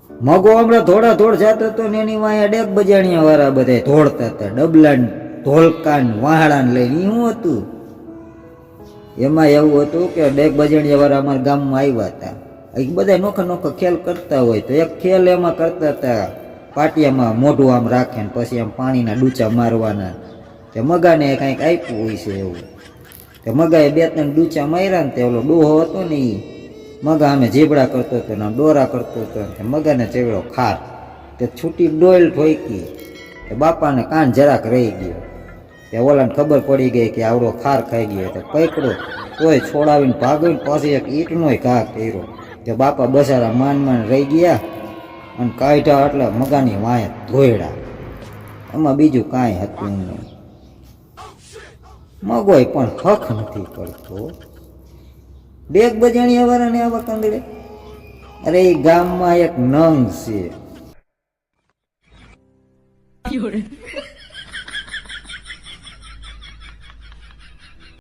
મગો હમણાં થોડા થોડ જતો હતો ને એની વાંહે ડેક બજાણિયા વાળા બધા ધોળતા હતા, ડબલા ઢોલકા વાહડા લઈને. શું હતું એમાં? એવું હતું કે ડેક બજાણિયા વાળા અમારા ગામમાં આવ્યા હતા. બધા નોખા નોખા ખેલ કરતા હોય તો એક ખેલ એમાં કરતા હતા, પાટિયામાં મોઢું આમ રાખે ને પછી આમ પાણીના ડૂચા મારવાના. તે મગાને કંઈક આપ્યું હોય છે એવું. તે મગાએ 2-3 ડૂચા માર્યા ને તે ઓલો ડોહો હતો ને એ મગા અમે જીબડા કરતો હતો ને દોરા કરતો હતો. તે મગાને ચેવડો ખાર, તે છૂટી ડોલ ઠોકી. તે બાપાને કાન જરાક રહી ગયો. તે ઓલાને ખબર પડી ગઈ કે આવડો ખાર ખાઈ ગયો. તો પકડો તોય છોડાવીને ભાગીને પાછી એક ઈંટનોય ઘા કર્યો. તે બાપા બસારા માન રહી ગયા અને કાઢ્યા એટલે મગાની વાંહે ધોયડા. એમાં બીજું કાંઈ હતું નહીં. મગોય પણ હક નથી કરતો. ડેક બજાણિયા વાળાને આવા કંદડે. અરે એ ગામમાં એક નંગ છે.